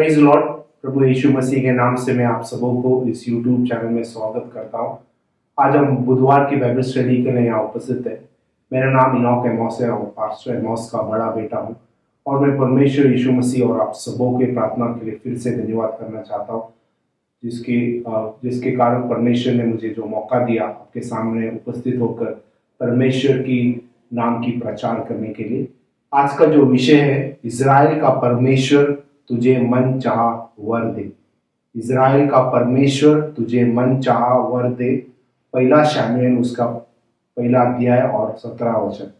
Praise the lord. प्रभु यीशु मसीह के नाम से मैं आप सबों को इस यूट्यूब चैनल में स्वागत करता हूँ। आज हम बुधवार की बाइबल स्टडी के लिए यहाँ उपस्थित है। मेरा नाम इनॉक एमोस है और पास्टर एमोस का बड़ा बेटा हूँ और मैं परमेश्वर यीशु मसीह और आप सबों के प्रार्थना के लिए फिर से धन्यवाद करना चाहता हूँ, जिसके कारण परमेश्वर ने मुझे जो मौका दिया आपके सामने उपस्थित होकर परमेश्वर की नाम की प्रचार करने के लिए। आज का जो विषय है, इज़राइल का परमेश्वर तुझे मन चाहा वर दे। इज़राइल का परमेश्वर तुझे मन चाहा वर दे। पहला शमूएल उसका पहला अध्याय और 17 वचन।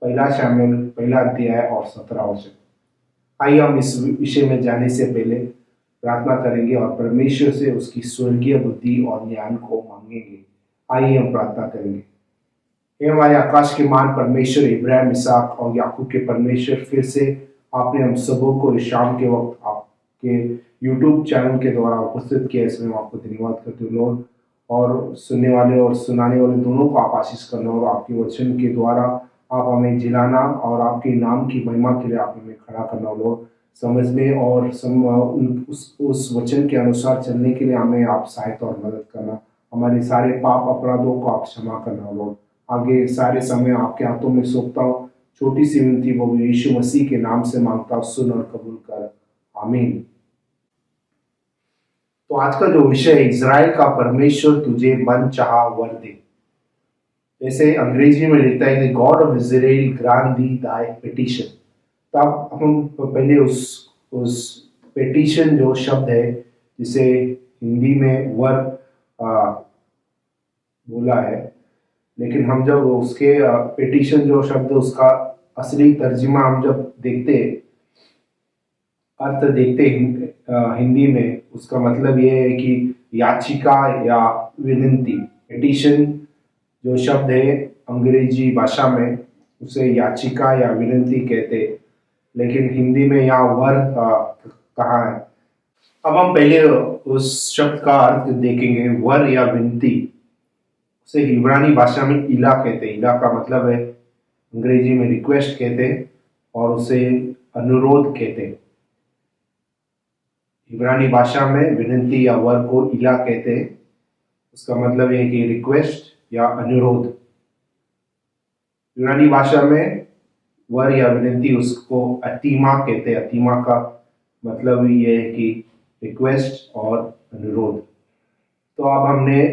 पहला शमूएल पहला अध्याय और 17 वचन। आइए हम इस विषय में जाने से पहले प्रार्थना करेंगे और परमेश्वर से उसकी स्वर्गीय बुद्धि और ज्ञान को मांगेंगे। आइए हम प्रार्थना करेंगे। हे हमारे आकाश के मान परमेश्वर, इब्राहिम, इसहाक और याकूब के परमेश्वर, फिर से आपने हम सबों को इस शाम के वक्त आपके यूट्यूब चैनल के द्वारा उपस्थित किया, इसमें हम आपको धन्यवाद करते हैं लॉर्ड। और सुनने वाले और सुनाने वाले दोनों को आप आशीष करना और आपके वचन के द्वारा आप हमें जिलाना और आपके नाम की महिमा के लिए आप हमें खड़ा करना लॉर्ड। समझने और उस वचन के अनुसार चलने के लिए हमें आप सहायता और मदद करना। हमारे सारे पाप अपराधों को आप क्षमा करना लॉर्ड। आगे सारे समय आपके हाथों में सौंपता हूँ। छोटी सी विनती वो यीशु मसीह के नाम से मांगता हूँ, सुन और कबूल कर, आमीन। तो आज का जो विषय है, इज़राइल का परमेश्वर तुझे मन चाहा वर दे। जैसे अंग्रेजी में लिखता है कि God of Israel grant the Dai petition. तो अब हम पहले उस पिटिशन जो शब्द है, जिसे हिंदी में वर बोला है, लेकिन हम जब उसके पिटिशन जो शब्द उसका असली तर्जुमा हम जब अर्थ देखते हिंदी में, उसका मतलब ये है कि याचिका या विनती। पिटिशन जो शब्द है अंग्रेजी भाषा में उसे याचिका या विनती कहते, लेकिन हिंदी में यहाँ वर कहा है। अब हम पहले उस शब्द का अर्थ देखेंगे। वर या विनती, उसे इब्रानी भाषा में इला कहते हैं। इला का मतलब है अंग्रेजी में रिक्वेस्ट कहते हैं और उसे अनुरोध कहते हैं। इब्रानी भाषा में विनती या वर को इला कहते हैं। उसका मतलब है कि रिक्वेस्ट या अनुरोध। इब्रानी भाषा में वर या विनती उसको अतीमा कहते हैं। अतीमा का मतलब ये है कि रिक्वेस्ट और अनुरोध। तो अब हमने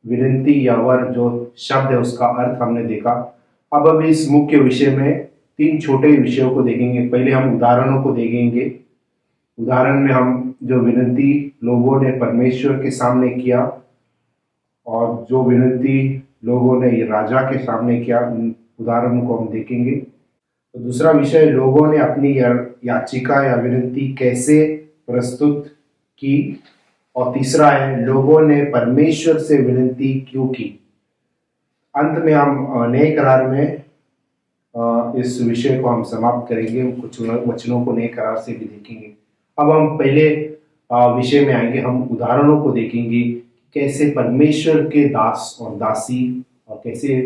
विनती या वर जो शब्द है उसका अर्थ हमने देखा। अब इस मुख्य विषय में 3 छोटे विषयों को देखेंगे। पहले हम उदाहरणों को देखेंगे। उदाहरण में हम जो विनती लोगों ने परमेश्वर के सामने किया और जो विनती लोगों ने राजा के सामने किया, उन उदाहरणों को हम देखेंगे। तो दूसरा विषय, लोगों ने अपनी याचिका या विनती कैसे प्रस्तुत की। और तीसरा है, लोगों ने परमेश्वर से विनती क्यों की। अंत में हम नए करार में इस विषय को हम समाप्त करेंगे। कुछ वचनों को नए करार से भी देखेंगे। अब हम पहले विषय में आएंगे। हम उदाहरणों को देखेंगे, कैसे परमेश्वर के दास और दासी और कैसे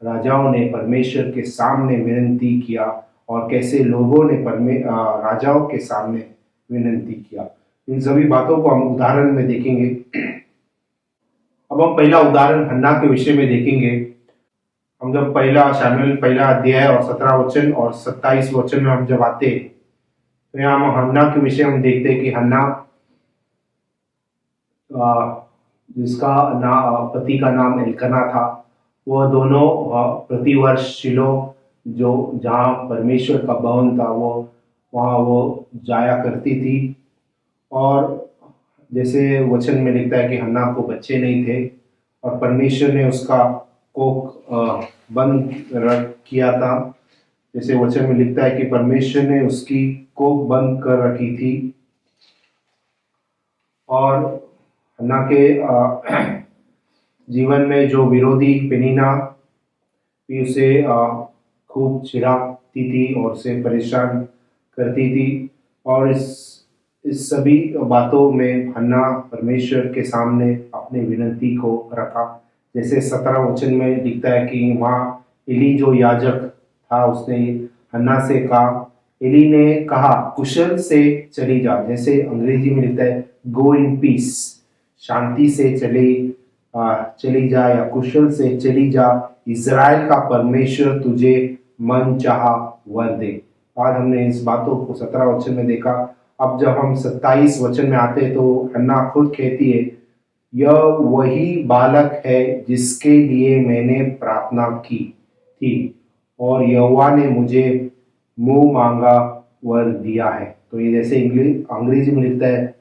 राजाओं ने परमेश्वर के सामने विनती किया और कैसे लोगों ने राजाओं के सामने विनती किया। इन सभी बातों को हम उदाहरण में देखेंगे। अब हम पहला उदाहरण हन्ना के विषय में देखेंगे। हम जब पहला शमूएल पहला अध्याय और 17 वचन और 27 वचन में हम जब आते, तो यहाँ हम हन्ना के विषय हम देखते हैं कि हन्ना, जिसका पति का नाम एल्कना था, वह दोनों प्रतिवर्ष शिलो जो जहाँ परमेश्वर का भवन था वहाँ वो जाया करती थी। और जैसे वचन में लिखता है कि हन्ना को बच्चे नहीं थे और परमेश्वर ने उसका कोख बंद किया था। जैसे वचन में लिखता है कि परमेश्वर ने उसकी कोख बंद कर रखी थी और हन्ना के जीवन में जो विरोधी पेनिन्ना भी उसे खूब चिढ़ाती थी और उसे परेशान करती थी। और इस सभी बातों में हन्ना परमेश्वर के सामने अपनी विनती को रखा। जैसे 17 वचन में लिखता है कि वहाँ एली जो याजक था, उसने हन्ना से कहा एली ने कहा कुशल से चली जा, जैसे अंग्रेजी में लिखता है गो इन पीस, शांति से चली जा या कुशल से चली जा, इज़राइल का परमेश्वर तुझे मन चाहा वर दे। आज हमने इस बातों को 17 वचन में देखा। अब जब हम 27 वचन में आते तो हन्ना खुद कहती है यह वही बालक है जिसके लिए मैंने प्रार्थना की थी और यहोवा ने मुझे मुंह मांगा वर दिया है। तो ये जैसे अंग्रेजी में लिखता है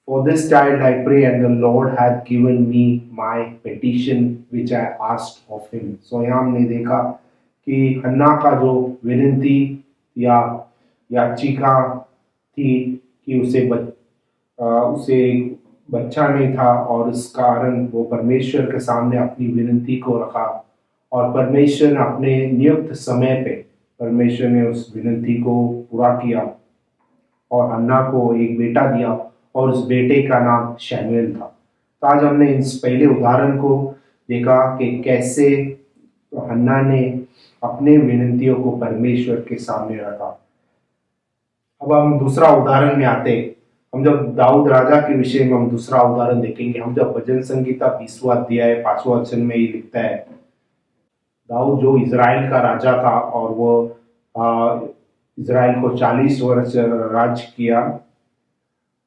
For this child I pray and the Lord hath given me my petition which I asked of him. So यहाँ हमने देखा कि हन्ना का जो विनती या याचिका थी कि उसे बच्चा नहीं था और इस कारण वो परमेश्वर के सामने अपनी विनती को रखा और परमेश्वर ने अपने नियुक्त समय पे परमेश्वर ने उस विनती को पूरा किया और हन्ना को एक बेटा दिया और उस बेटे का नाम शमूएल था। तो आज हमने इस पहले उदाहरण को देखा कि कैसे हन्ना ने अपने विनतियों को परमेश्वर के सामने रखा। अब हम दूसरा उदाहरण में आते हैं। हम जब दाऊद राजा के विषय में हम दूसरा उदाहरण देखेंगे। हम जब भजन संगीता 20वां अध्याय 5वां वचन में ये लिखता है दाऊद जो इज़राइल का राजा था और वो इज़राइल को 40 वर्ष राज किया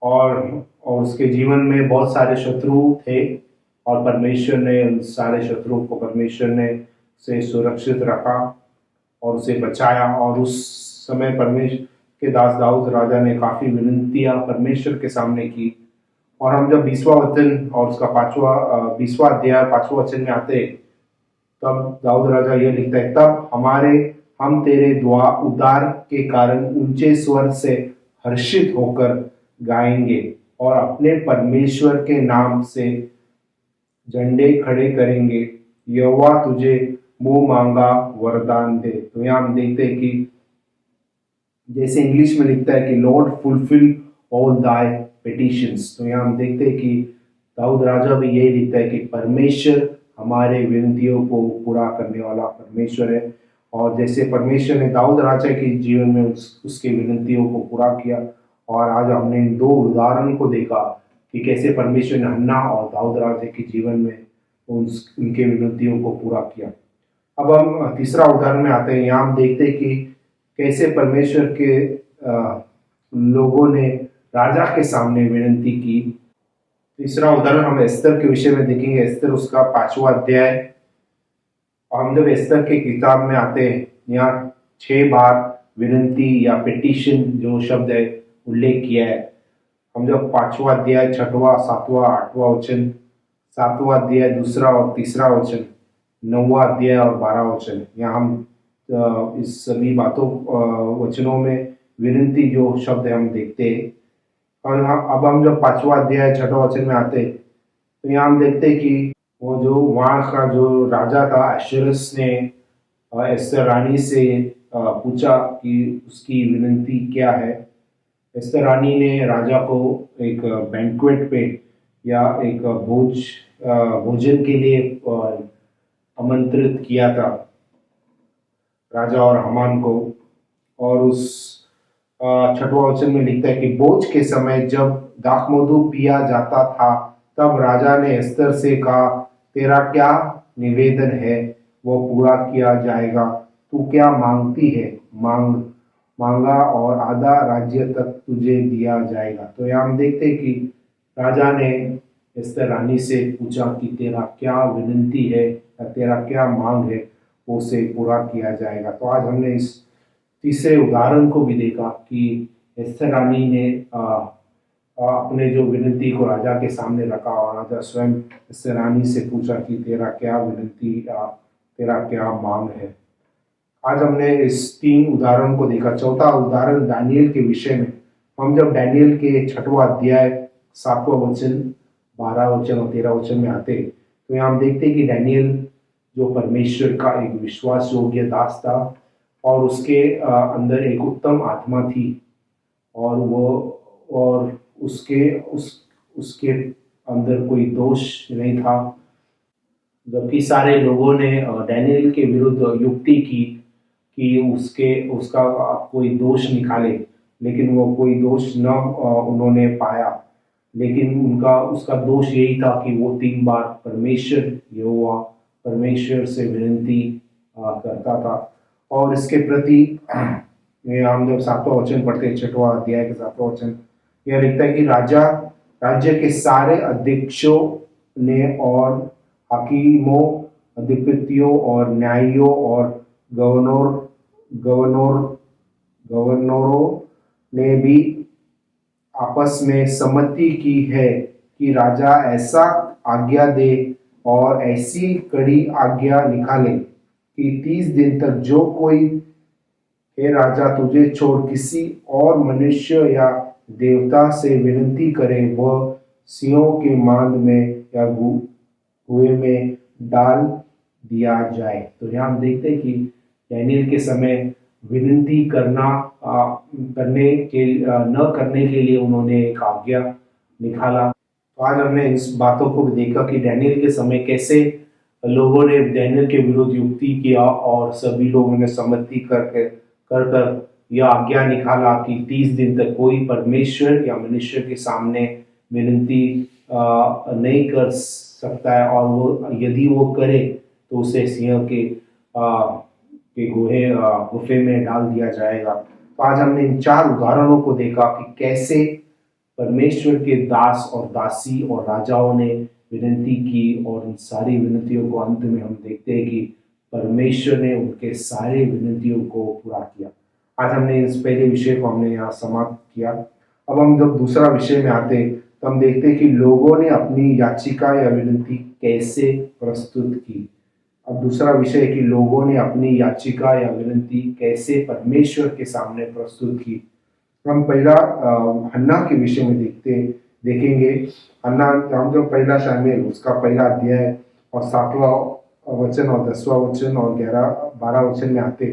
और उसके जीवन में बहुत सारे शत्रु थे और परमेश्वर ने उन सारे शत्रुओं को परमेश्वर ने उसे सुरक्षित रखा और उसे बचाया और उस समय परमेश्वर के दास दाऊद राजा ने काफ़ी विनंतियां परमेश्वर के सामने की। और हम जब 20वां वचन और उसका 20वां अध्याय 5वां वचन में आते तब दाऊद राजा यह लिखता है तब हम तेरे उद्धार के कारण ऊंचे स्वर से हर्षित होकर गाएंगे और अपने परमेश्वर के नाम से झंडे खड़े करेंगे, यहोवा तुझे मुंह मांगा वरदान दे। तो यहाँ हम देखते हैं कि जैसे इंग्लिश में लिखता है कि Lord fulfil all thy petitions. तो यहाँ हम देखते हैं कि दाऊद राजा भी यही लिखता है कि परमेश्वर हमारे विनतियों को पूरा करने वाला परमेश्वर है। और जैसे परमेश्वर ने दाऊद राजा के जीवन में उसके विनतियों को पूरा किया और आज हमने इन दो उदाहरण को देखा कि कैसे परमेश्वर ने हन्ना और दाऊद राजा के जीवन में उनके विनतियों को पूरा किया। अब हम तीसरा उदाहरण में आते हैं। यहाँ हम देखते हैं कि कैसे परमेश्वर के लोगों ने राजा के सामने विनती की। तीसरा उदाहरण हम एस्तर के विषय में देखेंगे। एस्तर उसका 5वां अध्याय। और हम जब एस्तर के किताब में आते हैं यहाँ 6 बार विनती या पिटिशन जो शब्द है उल्लेख किया है। हम जब 5वां अध्याय 6वां 7वां 8वां वचन, 7वां अध्याय 2रा और 3रा वचन, 9वां अध्याय और 12वां वचन, यहाँ हम इस सभी वचनों में विनती जो शब्द है हम देखते हैं। और अब हम जब 5वां अध्याय 6वां वचन में आते हैं तो यहाँ हम देखते हैं कि वो जो वहाँ का जो राजा था एशरस ने एस्तर रानी से पूछा कि उसकी विनती क्या है। एस्तर रानी ने राजा को एक बैंक्वेट पे या एक भोजन के लिए आमंत्रित किया था राजा और हामान को। और उस 6वां वचन में लिखता है कि भोज के समय जब दाखमधु पिया जाता था तब राजा ने एस्तर से कहा तेरा क्या निवेदन है वो पूरा किया जाएगा, तू क्या मांगती है मांगा और आधा राज्य तक तुझे दिया जाएगा। तो यहाँ हम देखते हैं कि राजा ने एस्तर रानी से पूछा कि तेरा क्या विनती है या तेरा क्या मांग है वो उसे पूरा किया जाएगा। तो आज हमने इस तीसरे उदाहरण को भी देखा कि एस्तर रानी ने अपने जो विनती को राजा के सामने रखा और राजा स्वयं एस्तर रानी से पूछा कि तेरा क्या विनती तेरा क्या मांग है। आज हमने इस 3 उदाहरण को देखा। चौथा उदाहरण दानियल के विषय में। हम जब दानियल के 6वां अध्याय 7वां वचन 12 वचन और 13 वचन में आते तो यहाँ हम देखते हैं कि दानियल जो परमेश्वर का एक विश्वास योग्य दास था और उसके अंदर एक उत्तम आत्मा थी और उसके अंदर कोई दोष नहीं था। जबकि सारे लोगों ने दानियल के विरुद्ध युक्ति की कि उसका कोई दोष निकाले, लेकिन वो कोई दोष न उन्होंने पाया। लेकिन उनका उसका दोष यही था कि वो 3 बार परमेश्वर से विनती करता था। और इसके प्रति हम जब 7वां वचन पढ़ते हैं, 6वां अध्याय के 7वां वचन, यह लिखता है कि राज्य के सारे अध्यक्षों ने और हकीमों, अधिपतियों और न्यायियों और गवर्नर गवर्नरों ने भी आपस में सम्मति की है कि राजा ऐसा आज्ञा दे और ऐसी कड़ी आज्ञा निकाले कि 30 दिन तक जो कोई, हे राजा, तुझे छोड़ किसी और मनुष्य या देवता से विनती करे, वह सिंहों के मांद में या कुएं में डाल दिया जाए। तो यहाँ हम देखते हैं कि डैनियल के समय विनती न करने के लिए उन्होंने एक आज्ञा निकाला। तो आज हमने इस बातों को भी देखा कि डैनियल के समय कैसे लोगों ने डैनियल के विरुद्ध युक्ति किया और सभी लोगों ने सम्मति कर यह आज्ञा निकाला कि 30 दिन तक कोई परमेश्वर या मनुष्य के सामने विनती नहीं कर सकता है, और वो यदि वो करे तो उसे सिंह के गुफे में डाल दिया जाएगा। तो आज हमने इन 4 उदाहरणों को देखा कि कैसे परमेश्वर के दास और दासी और राजाओं ने विनती की, और उन सारी विनतियों को अंत में हम देखते हैं कि परमेश्वर ने उनके सारे विनतियों को पूरा किया। आज हमने इस पहले विषय को हमने यहाँ समाप्त किया। अब हम जब दूसरा विषय में आते हैं तो हम देखते हैं कि लोगों ने अपनी याचिका या विनती कैसे प्रस्तुत की। अब दूसरा विषय है कि लोगों ने अपनी याचिका या विनती कैसे परमेश्वर के सामने प्रस्तुत की। हम पहला हन्ना के विषय में देखेंगे। हन्ना, हम जो पहला शामिल उसका पहला अध्याय और 7वां वचन और 10वां वचन और 12 वचन में आते,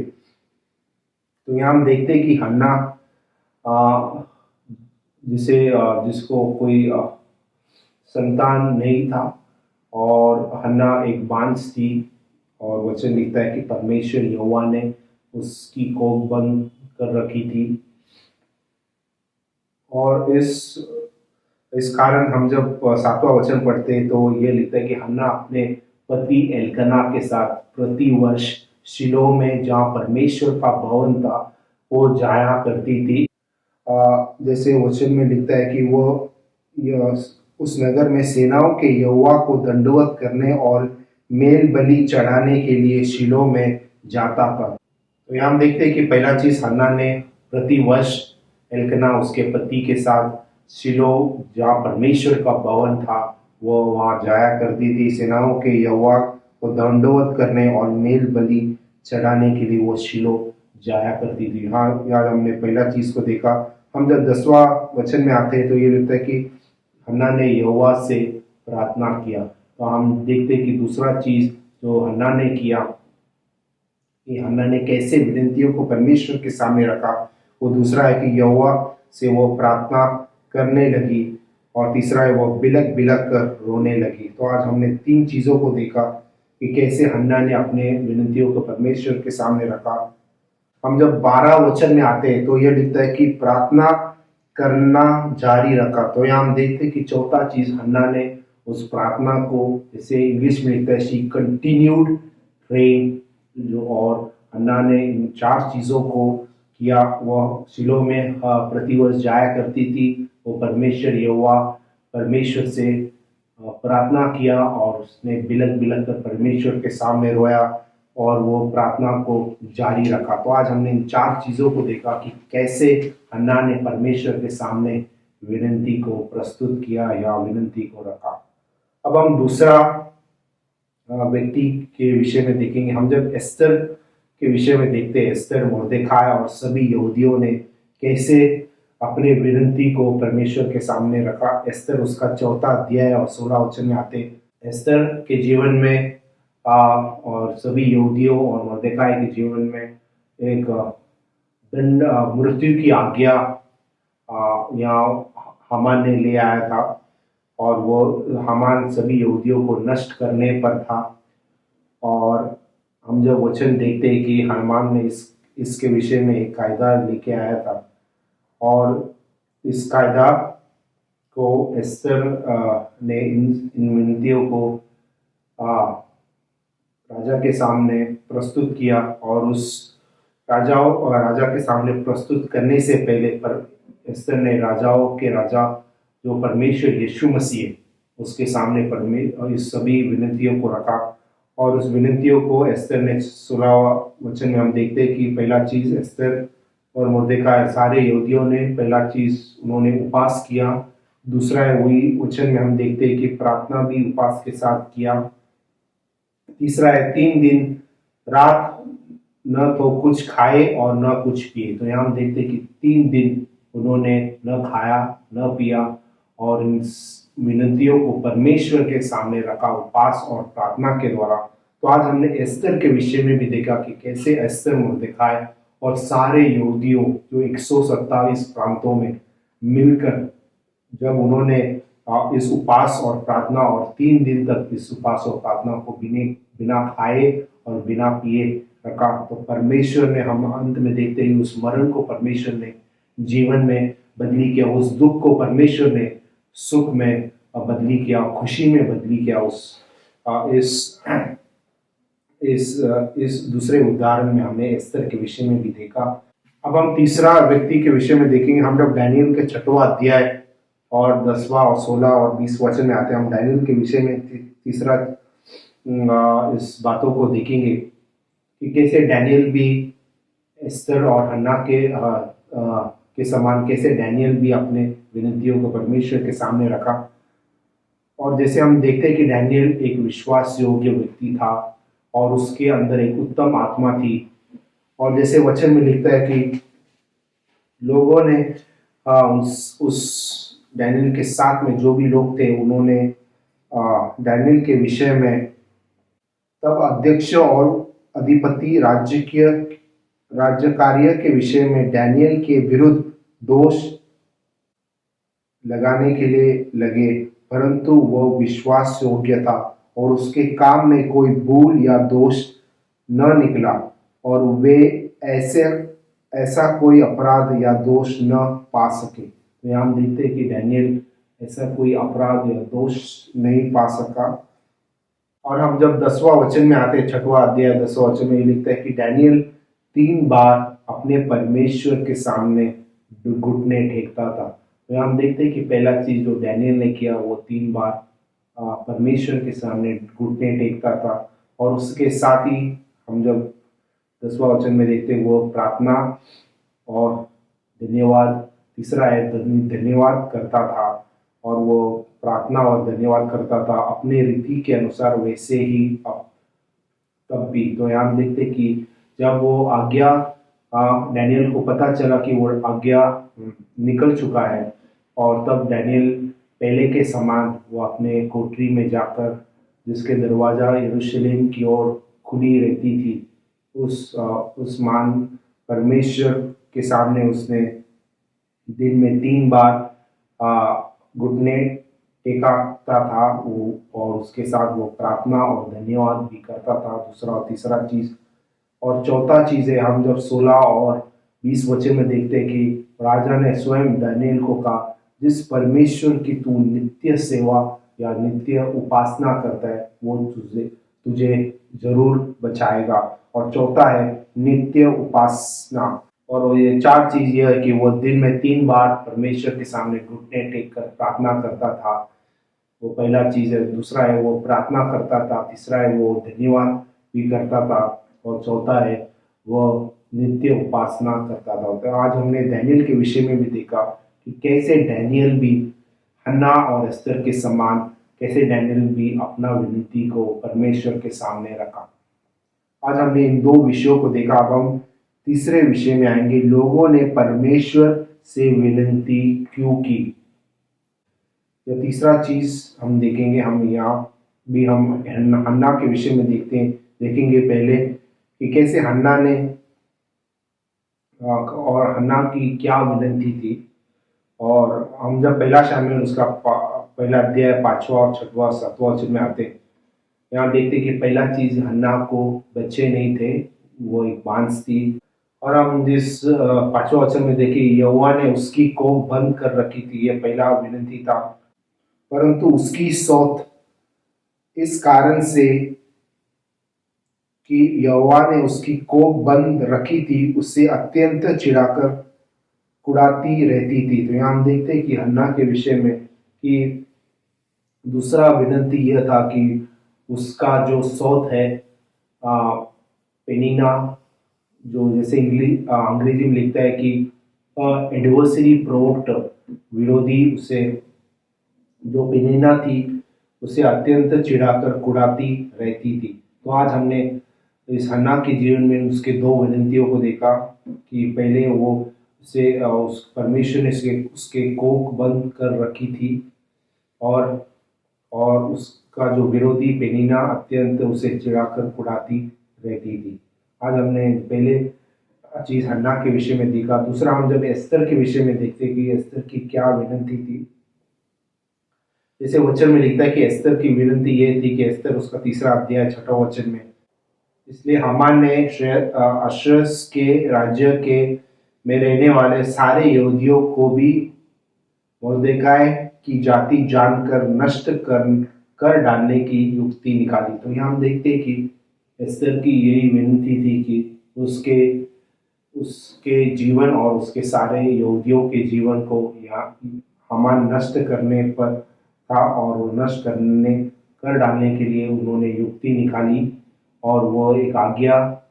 तो यहाँ हम देखते हैं कि हन्ना जिसको कोई संतान नहीं था, और हन्ना एक बांझ थी, और वचन लिखता है कि परमेश्वर यहोवा ने उसकी कोख बंद कर रखी थी। और इस कारण हम जब 7वां वचन पढ़ते हैं तो ये लिखता है कि हन्ना अपने पति एल्कना के साथ प्रति वर्ष शिलो में, जहाँ परमेश्वर का भवन था, वो जाया करती थी। जैसे वचन में लिखता है कि वो उस नगर में सेनाओं के यहोवा को दंडवत करने और मेल बलि चढ़ाने के लिए शिलो में जाता था। तो यहाँ हम देखते हैं कि पहला चीज, हन्ना ने प्रति वर्ष एल्कना उसके पति के साथ शिलो, जहाँ परमेश्वर का भवन था, वो वहाँ जाया करती थी। सेनाओं के यहोवा को दंडवत करने और मेल बलि चढ़ाने के लिए वो शिलो जाया करती थी। हाँ, यार हमने पहला चीज को देखा। हम जब 10वां वचन में आते हैं तो ये लिखता है कि हन्ना ने यहोवा से प्रार्थना किया। तो हम देखते हैं कि दूसरा चीज जो हन्ना ने किया, कि हन्ना ने कैसे विनतियों को परमेश्वर के सामने रखा, वो दूसरा है कि यहोवा से वो प्रार्थना करने लगी, और तीसरा है वो बिलक बिलक कर रोने लगी। तो आज हमने 3 चीजों को देखा कि कैसे हन्ना ने अपने विनतियों को परमेश्वर के सामने रखा। हम जब 12 वचन में आते हैं तो यह लिखता है कि प्रार्थना करना जारी रखा। तो यहाँ हम देखते हैं कि चौथा चीज, हन्ना ने उस प्रार्थना को, जैसे इंग्लिश में लिखता है, शी कंटिन्यूड प्रेइंग। और हन्ना ने इन 4 चीजों को किया। वह शिलो में प्रतिवर्ष जाया करती थी। वो परमेश्वर से प्रार्थना किया, और उसने बिलक बिलक कर परमेश्वर के सामने रोया, और वो प्रार्थना को जारी रखा। तो आज हमने इन 4 चीजों को देखा कि कैसे हन्ना ने परमेश्वर के सामने विनती को प्रस्तुत किया या विनती को रखा। अब हम दूसरा व्यक्ति के विषय में देखेंगे। हम जब एस्तर के विषय में देखते हैं, एस्तर, मोर्देखाई और सभी यहूदियों ने कैसे अपने विनती को परमेश्वर के सामने रखा। एस्तर उसका 4था अध्याय और 16 वचन में आते। एस्तर के जीवन में और सभी यहूदियों और मोर्देखाई के जीवन में एक मृत्यु की आज्ञा यहाँ हामान ने ले आया था, और वो हामान सभी यहूदियों को नष्ट करने पर था। और हम जब वचन देखते हैं कि हामान ने इस इसके विषय में एक कायदा लेके आया था। और इस कायदा को एस्तर ने इन विनतियों को राजा के सामने प्रस्तुत किया। और उस राजा के सामने प्रस्तुत करने से पहले पर एस्तर ने राजाओं के राजा जो परमेश्वर यीशु मसीह है उसके सामने इस सभी विनतियों को रखा। और उस विनतियों को एस्तर ने 16वां वचन में हम देखते हैं कि पहला चीज एस्तर और मुर्देखाई सारे यहूदियों ने पहला चीज उन्होंने उपवास किया। दूसरा है वही वचन में हम देखते हैं कि प्रार्थना भी उपवास के साथ किया। तीसरा है 3 दिन रात न तो कुछ खाए और न कुछ पिए। तो यहाँ हम देखते हैं कि 3 दिन उन्होंने न खाया न पिया और इन विनतियों को परमेश्वर के सामने रखा उपवास और प्रार्थना के द्वारा। तो आज हमने एस्तर के विषय में भी देखा कि कैसे एस्तर मुर्देखाई और सारे यहूदियों जो 127 प्रांतों में मिलकर जब उन्होंने इस उपवास और प्रार्थना और 3 दिन तक इस उपवास और प्रार्थना को बिना खाए और बिना पिए रखा, तो परमेश्वर ने, हम अंत में देखते ही उस मरण को परमेश्वर ने जीवन में बदली किया, उस दुख को परमेश्वर ने सुख में बदली किया, खुशी में बदली किया। इस दूसरे उदाहरण में हमने एस्तर के विषय में भी देखा। अब हम तीसरा व्यक्ति के विषय में देखेंगे। हम जब डैनियल के 6वां अध्याय और 10वां और 16 और 20 वचन में आते हैं, हम डैनियल के विषय में तीसरा इस बातों को देखेंगे कि कैसे डैनियल भी एस्तर और हन्ना के समान कैसे डैनियल भी अपने विनतियों को परमेश्वर के सामने रखा। और जैसे हम देखते हैं कि डैनियल एक विश्वास योग्य व्यक्ति था और उसके अंदर एक उत्तम आत्मा थी। और जैसे वचन में लिखता है कि लोगों ने उस डैनियल के साथ में जो भी लोग थे उन्होंने डैनियल के विषय में तब अध्यक्ष और अधिपति राज्य कार्य के विषय में डैनियल के विरुद्ध दोष लगाने के लिए लगे, परंतु वह विश्वास योग्य था और उसके काम में कोई भूल या दोष न निकला और वे ऐसा कोई अपराध या दोष न पा सके। तो यहाँ हम देखते हैं कि डैनियल ऐसा कोई अपराध या दोष नहीं पा सका। और हम जब 10वां वचन में आते हैं, 6वां अध्याय 10वां वचन में लिखता है कि डैनियल 3 बार अपने परमेश्वर के सामने घुटने टेकता था। तो हम देखते हैं कि पहला चीज जो डैनियल ने किया वो 3 बार परमेश्वर के सामने घुटने टेकता था। और उसके साथ ही हम जब 10वां वचन में देखते हैं वो प्रार्थना और धन्यवाद, तीसरा है धन्यवाद करता था। और वो प्रार्थना और धन्यवाद करता था अपने रीति के अनुसार, वैसे ही तब भी। तो यहाँ हम देखते कि जब वो आज्ञा डैनियल को पता चला कि वो आज्ञा निकल चुका है, और तब डैनियल पहले के समान वो अपने कोठरी में जाकर, जिसके दरवाजा यरूशलेम की ओर खुली रहती थी, उस मान परमेश्वर के सामने उसने दिन में 3 बार घुटने टेकता था वो, और उसके साथ वो प्रार्थना और धन्यवाद भी करता था। दूसरा और तीसरा चीज। और चौथा चीज है, हम जब 16 और 20 वचन में देखते हैं कि राजा ने स्वयं डैनियल को कहा, जिस परमेश्वर की तू नित्य सेवा या नित्य उपासना करता है वो तुझे जरूर बचाएगा। और चौथा है नित्य उपासना। और ये 4 चीज ये है कि वो दिन में 3 बार परमेश्वर के सामने घुटने टेक कर प्रार्थना करता था, वो पहला चीज है। दूसरा है वो प्रार्थना करता था। तीसरा है वो धन्यवाद भी करता था। और चौथा है वो नित्य उपासना करता था। तो आज हमने डैनियल के विषय में भी देखा कि कैसे डैनियल भी हन्ना और एस्तर के समान, कैसे डैनियल भी अपना विनती को परमेश्वर के सामने रखा। आज हमने इन 2 विषयों को देखा। अब हम तीसरे विषय में आएंगे, लोगों ने परमेश्वर से विनती क्यों की। यह तीसरा चीज हम देखेंगे। हम यहाँ भी हम हन्ना के विषय में देखेंगे पहले कि कैसे हन्ना ने और हन्ना की क्या विनती थी। और हम जब पहला शामिल उसका पहला अध्याय 5वां और 6वां 7वां वचन में आते, यहाँ देखते कि पहला चीज हन्ना को बच्चे नहीं थे, वो एक बांस थी। और हम जिस पांचवा वचन में देखिए, यहोवा ने उसकी कोख बंद कर रखी थी, यह पहला विनती था, परंतु उसकी सौत इस कारण से कि यहोवा ने उसकी कोख बंद रखी थी, उससे अत्यंत चिढ़ाकर कुड़ाती रहती थी। तो यहाँ हम देखते हैं कि हन्ना के विषय में कि दूसरा विनती यह था कि उसका जो सौत है, पेनिना, जो जैसे अंग्रेजी में लिखता है कि एडवर्सरी प्रोवोक्ड, विरोधी उसे, जो पेनिना थी उसे अत्यंत चिढ़ाकर कुड़ाती रहती थी। तो आज हमने इस हन्ना के जीवन में उसके दो विनंतियों को देखा कि पहले वो उसे उस परमेश्वर ने उसके कोख बंद कर रखी थी, और उसका जो विरोधी पेनिना अत्यंत उसे चिढ़ाकर कुड़ाती रहती थी। आज हमने पहले चीज हन्ना के विषय में देखा। दूसरा हम जब एस्तर के विषय में देखते कि एस्तर की क्या विनंती थी। जैसे वचन में लिखता है कि एस्तर की विनंती यह थी कि एस्तर, उसका तीसरा अध्याय छठा वचन में, इसलिए हामान ने अश्शूर के राज्य के में रहने वाले सारे यहूदियों को भी मोर्देकाई की जाति जानकर नष्ट कर डालने की युक्ति निकाली। तो यहाँ हम देखते हैं कि एस्तर की यही विनती थी कि उसके उसके जीवन और उसके सारे यहूदियों के जीवन को यहाँ हामान नष्ट करने पर था, और वो नष्ट कर डालने के लिए उन्होंने युक्ति निकाली, और वो एक आज्ञा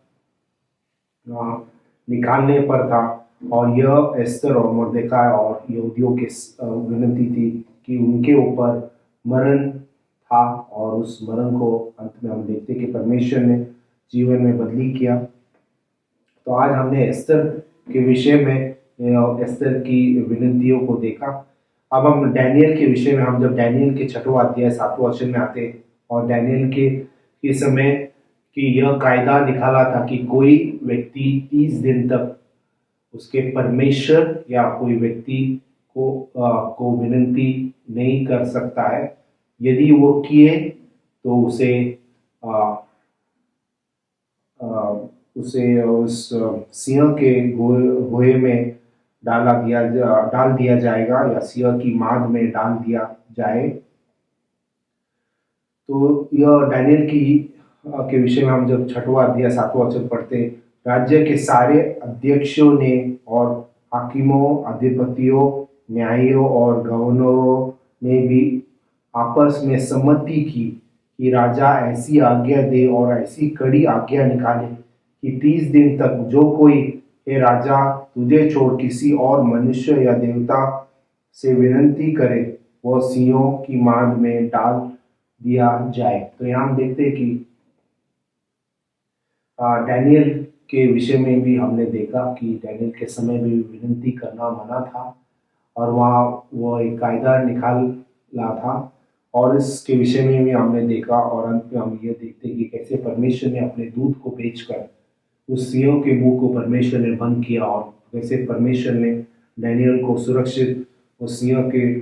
निकालने पर था। और यह एस्तर और मोर्देकाई और यहूदियों के विनती थी कि उनके ऊपर मरण था, और उस मरण को अंत में हम देखते कि परमेश्वर ने जीवन में बदली किया। तो आज हमने एस्तर के विषय में एस्तर की विनंतियों को देखा। अब हम डैनियल के विषय में, हम जब डैनियल के छठवां अध्याय सातवां वचन में आते हैं, और डैनियल के समय कि यह कायदा निकाला था कि कोई व्यक्ति 30 दिन तक उसके परमेश्वर या कोई व्यक्ति को विनंती नहीं कर सकता है। यदि वो किए तो उसे उस सिंह के गोए में डाल दिया जाएगा, या सिंह की माद में डाल दिया जाए। तो यह डैनियल के विषय में हम जब छठवां अध्याय सातवां वचन पढ़ते, राज्य के सारे अध्यक्षों ने और हाकिमों, अधिपतियों, न्यायियों और गवर्नरों ने भी आपस में सम्मति की कि राजा ऐसी आज्ञा दे और ऐसी कड़ी आज्ञा निकाले कि 30 दिन तक जो कोई, हे राजा, तुझे छोड़ किसी और मनुष्य या देवता से विनंती करे, वह सिंहों की माद में डाल दिया जाए। तो यहाँ हम देखते हैं कि डैनियल के विषय में भी हमने देखा कि डैनियल के समय में भी विनंती करना मना था, और वहाँ वो एक कायदा निकाला था, और इसके विषय में भी हमने देखा। और अंत में हम ये देखते कि कैसे परमेश्वर ने अपने दूत को भेजकर उस सिंहों के मुंह को परमेश्वर ने बंद किया, और कैसे परमेश्वर ने डैनियल को सुरक्षित उस सिंह के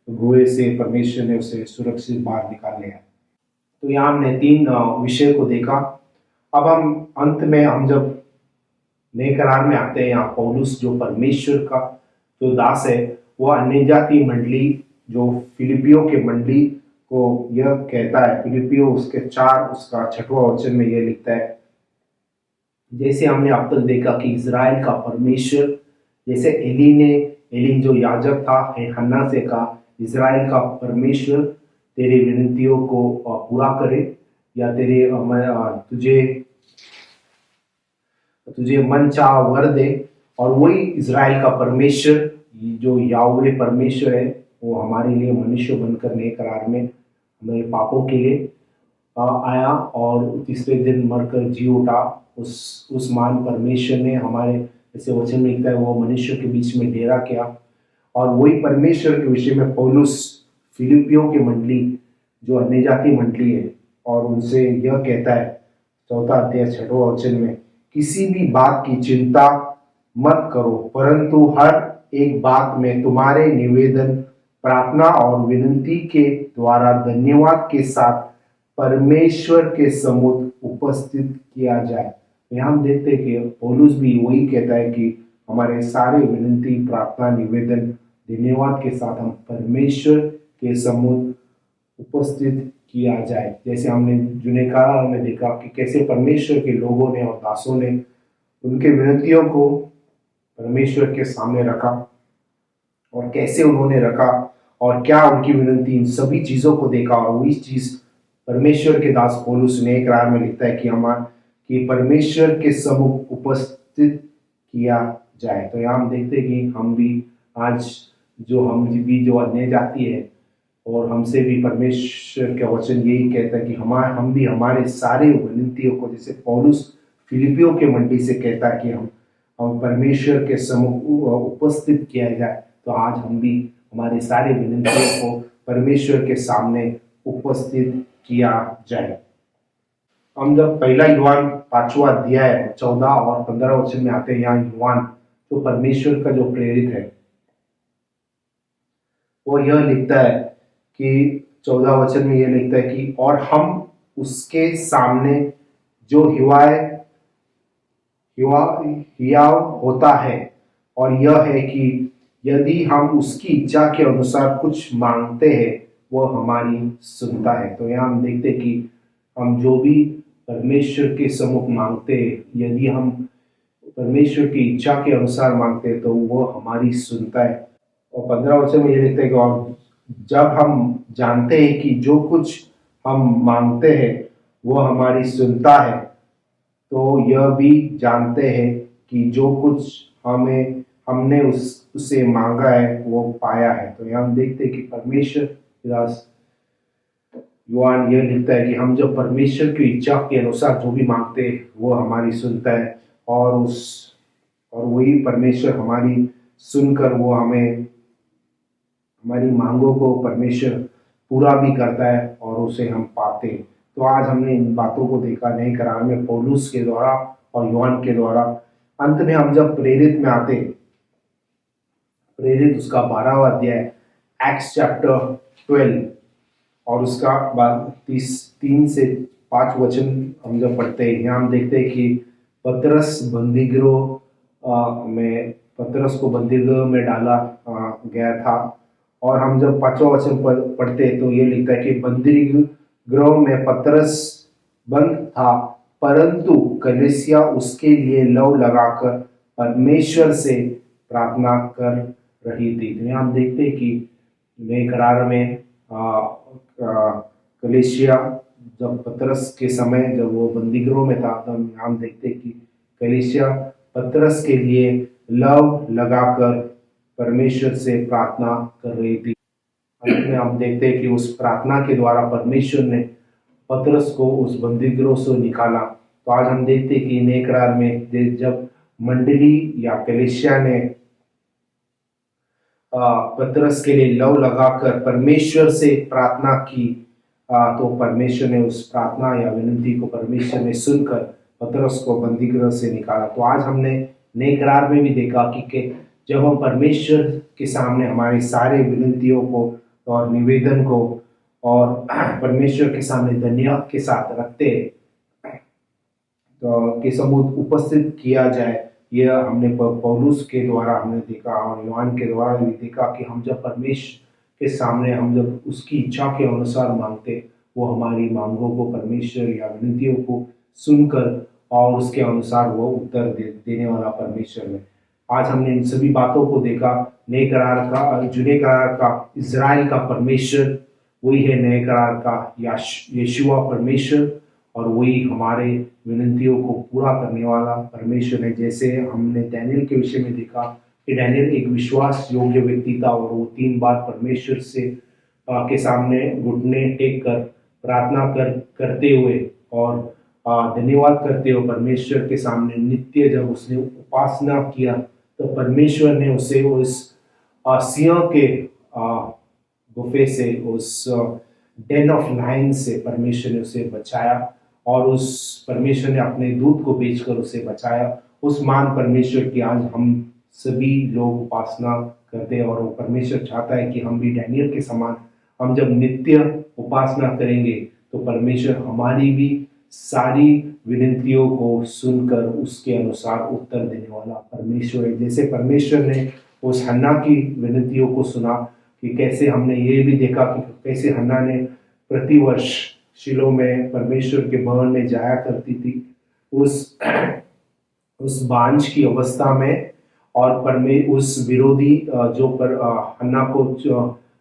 गुहे से परमेश्वर ने उसे सुरक्षित बाहर निकाल लिया। तो यहाँ हमने 3 विषय को देखा। अब हम अंत में, हम जब नए करार में आते हैं, यहाँ पौलुस जो परमेश्वर का जो दास है, वो अन्य जाति मंडली, जो फिलिपियो के मंडली को यह कहता है, फिलिपियो उसके 4 उसका 6वां वचन में यह लिखता है, जैसे हमने अब तक देखा कि इज़राइल का परमेश्वर, जैसे एली जो याजक था, हन्ना से कहा, इज़राइल का परमेश्वर तेरी विनंतियों को पूरा करे, या तुझे मन चाह वर दे। और वही इज़राइल का परमेश्वर, जो याहवे परमेश्वर है, वो हमारे लिए मनुष्य बनकर नए करार में हमारे पापों के लिए आया, और तीसरे दिन मरकर जी उठा। उस महान परमेश्वर ने हमारे, जैसे वचन में लिखता है, वो मनुष्य के बीच में डेरा किया। और वही परमेश्वर के विषय में पौलुस फिलिपियों की मंडली, जो अन्य जाति मंडली है, और उनसे यह कहता है 4 अध्याय 6वां वचन में, किसी भी बात की चिंता मत करो, परंतु हर एक बात में तुम्हारे निवेदन, प्रार्थना और विनंती के द्वारा धन्यवाद के साथ परमेश्वर के सम्मुख उपस्थित किया जाए। यहाँ हम देखते हैं कि पौलुस भी वही कहता है कि हमारे सारे विनती, प्रार्थना, निवेदन, धन्यवाद के साथ हम परमेश्वर के सम्मुख उपस्थित किया जाए। जैसे हमने जूने करार में देखा कि कैसे परमेश्वर के लोगों ने और दासों ने उनके विनतियों को परमेश्वर के सामने रखा और कैसे उन्होंने रखा और क्या उनकी विनती, इन सभी चीजों को देखा। और वही चीज परमेश्वर के दास पौलुस नए करार में लिखता है कि परमेश्वर के सम्मुख उपस्थित किया जाए। तो यहाँ हम देखते हैं कि हम भी आज जो अन्य जाति है और हमसे भी परमेश्वर का वचन यही कहता है कि हम भी हमारे सारे विनतियों को, जैसे पौलुस फिलिपियों के मंडी से कहता है कि हम परमेश्वर के सम्मुख उपस्थित किया जाए। तो आज हम भी हमारे सारे विनतियों को परमेश्वर के सामने उपस्थित किया जाए। हम जब पहला युवान 5वां अध्याय 14 और 15 वचन में आते हैं, यहाँ युवान जो परमेश्वर का जो प्रेरित है वो यह लिखता है कि 14 वचन में यह लिखता है कि और हम उसके सामने जो हियाव होता है और यह है कि यदि हम उसकी इच्छा के अनुसार कुछ मांगते हैं वह हमारी सुनता है। तो यहाँ हम देखते हैं कि हम जो भी परमेश्वर के सम्मुख मांगते हैं, यदि हम परमेश्वर की इच्छा के अनुसार मांगते हैं तो वो हमारी सुनता है। और 15 वचन में ये लिखते हैं कि और जब हम जानते हैं कि जो कुछ हम मांगते हैं वो हमारी सुनता है, तो यह भी जानते हैं कि जो कुछ हमने उससे मांगा है वो पाया है। तो यहाँ हम देखते हैं कि परमेश्वर युवान यह लिखता है कि हम जब परमेश्वर की इच्छा के अनुसार जो भी मांगते हैं वो हमारी सुनता है और वही परमेश्वर हमारी सुनकर वो हमारी मांगों को परमेश्वर पूरा भी करता है और उसे हम पाते हैं। तो आज हमने इन बातों को देखा नए करार में पौलुस के द्वारा और यूहन्ना के द्वारा। अंत में हम जब प्रेरित में आते, प्रेरित उसका 12वां अध्याय एक्ट्स चैप्टर 12 और उसका 3 से 5 वचन हम जब पढ़ते हैं, यहाँ हम देखते हैं कि पतरस को बंदीगृह में डाला गया था। और हम जब 5वां वचन पढ़ते तो ये लिखता है कि बंदीगृह में पतरस बंद था, परंतु कलीसिया उसके लिए लव लगाकर परमेश्वर से प्रार्थना कर रही थी। तो यहाँ हम देखते हैं कि नए करार में कलीसिया जब पतरस के समय जब वो बंदीगृह में था, तब हम देखते हैं कि कलीसिया पतरस के लिए लव लगाकर परमेश्वर से प्रार्थना कर रही थी। अंत में हम देखते हैं कि उस प्रार्थना के द्वारा परमेश्वर ने पतरस को उस बंदीगृह से निकाला। तो आज हम देखते हैं कि नए करार में जब मंडली या कलीसिया ने पतरस के लिए लव लगाकर परमेश्वर से प्रार्थना की, तो परमेश्वर ने उस प्रार्थना या विनती को परमेश्वर ने सुनकर पतरस को बंदीगृह से निकाला। तो आज हमने नए करार में भी देखा कि जब हम परमेश्वर के सामने हमारे सारे विनतियों को और निवेदन को और परमेश्वर के सामने धन्यवाद के साथ रखते तो के सम्मुख उपस्थित किया जाए, यह हमने पौलुस के द्वारा हमने देखा और यूहन्ना के द्वारा भी देखा कि हम जब परमेश्वर के सामने हम जब उसकी इच्छा के अनुसार मांगते, वो हमारी मांगों को परमेश्वर या विनतियों को सुनकर और उसके अनुसार वो उत्तर देने वाला परमेश्वर है। आज हमने इन सभी बातों को देखा। नए करार का, जुने करार का इज़राइल का परमेश्वर वही है, नए करार का यीशुआ परमेश्वर, और वही हमारे विनतियों को पूरा करने वाला परमेश्वर है। जैसे हमने डैनियल के विषय में देखा कि डैनियल एक विश्वास योग्य व्यक्ति था और वो 3 बार परमेश्वर से के सामने घुटने टेक कर प्रार्थना करते हुए और धन्यवाद करते हुए परमेश्वर के सामने नित्य जब उसने उपासना किया, तो परमेश्वर ने उसे उस सिंह के गुफे से, उस डेन ऑफ लायन से परमेश्वर ने उसे बचाया और उस परमेश्वर ने अपने दूत को भेजकर उसे बचाया। उस महान परमेश्वर की आज हम सभी लोग उपासना करते हैं और वो परमेश्वर चाहता है कि हम भी डैनियल के समान हम जब नित्य उपासना करेंगे तो परमेश्वर हमारी भी सारी विनतियों को सुनकर उसके अनुसार उत्तर देने वाला परमेश्वर है। जैसे परमेश्वर ने उस हन्ना की विनतियों को सुना, कि कैसे हमने ये भी देखा कि कैसे हन्ना ने प्रतिवर्ष शिलो में परमेश्वर के भवन में जाया करती थी उस बांझ की अवस्था में, और उस विरोधी जो हन्ना को जो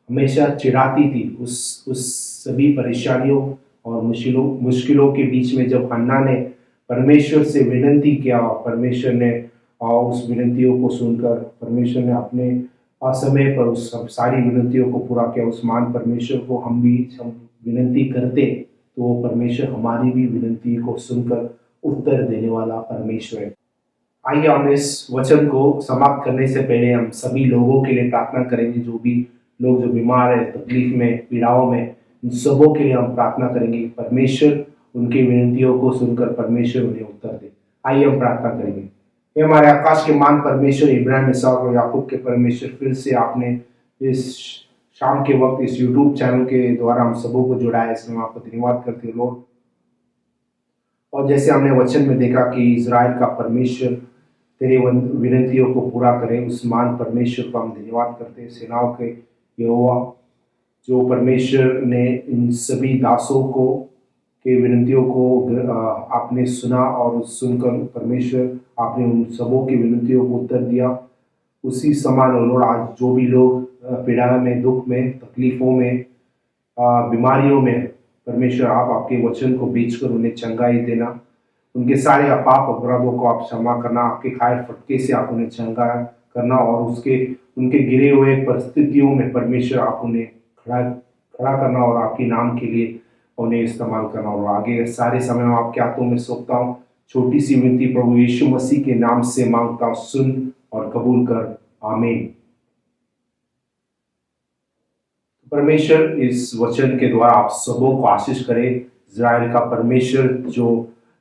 हमेशा चिढ़ाती थी, उस सभी परेशानियों और मुश्किलों के बीच में जब हन्ना ने परमेश्वर से विनती किया, और परमेश्वर ने उस विनतियों को सुनकर परमेश्वर ने अपने असमय पर उस सारी विनतियों को पूरा किया। उस महान परमेश्वर को हम विनती करते तो वो परमेश्वर हमारी भी विनती को सुनकर उत्तर देने वाला परमेश्वर है। आइए हम इस वचन को समाप्त करने से पहले हम सभी लोगों के लिए प्रार्थना करेंगे, जो भी लोग जो बीमार है, तकलीफ में, पीड़ाओं में, इन सबों के लिए हम प्रार्थना करेंगे। परमेश्वर उनकी विनतियों को सुनकर परमेश्वर उन्हें उत्तर दे। आइए हम प्रार्थना करेंगे। ये हमारे आकाश के मान परमेश्वर, इब्राहिम, इसहाक और याकूब के परमेश्वर, फिर से आपने इस शाम के वक्त इस यूट्यूब चैनल के द्वारा हम सबों को जुड़ा है, इसमें आपको धन्यवाद करते हैं लॉर्ड। और जैसे हमने वचन में देखा कि इज़राइल का परमेश्वर तेरी विनतियों को पूरा करे, उस महान परमेश्वर को हम धन्यवाद करते हैं। सेनाओं के यहोवा, जो परमेश्वर ने इन सभी दासों को के विनतियों को आपने सुना, और सुनकर परमेश्वर आपने उन सबों की विनतियों को उत्तर दिया। उसी समान लॉर्ड आज जो भी लोग पीड़ा में, दुख में, तकलीफों में, बीमारियों में, परमेश्वर आप आपके वचन को बेचकर उन्हें चंगाई देना, उनके सारे पाप अपराधों को आप क्षमा करना, आपके खाए फटके से आप उन्हें चंगा करना, और उनके गिरे हुए परिस्थितियों में परमेश्वर आप उन्हें खड़ा करना, और आपके नाम के लिए उन्हें इस्तेमाल करना। और आगे सारे समय में आपके हाथों में सौंपता हूँ। छोटी सी विनती प्रभु यीशु मसीह के नाम से मांगता हूँ, सुन और कबूल कर, आमीन। परमेश्वर इस वचन के द्वारा आप सबों को आशीष करे। इज़राइल का परमेश्वर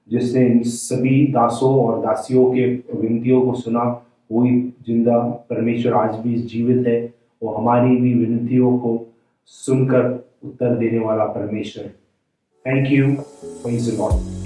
जिसने इन सभी दासों और दासियों के विनतियों को सुना, वही जिंदा परमेश्वर आज भी जीवित है। वो हमारी भी विनतियों को सुनकर उत्तर देने वाला परमेश्वर। Thank you, praise the Lord.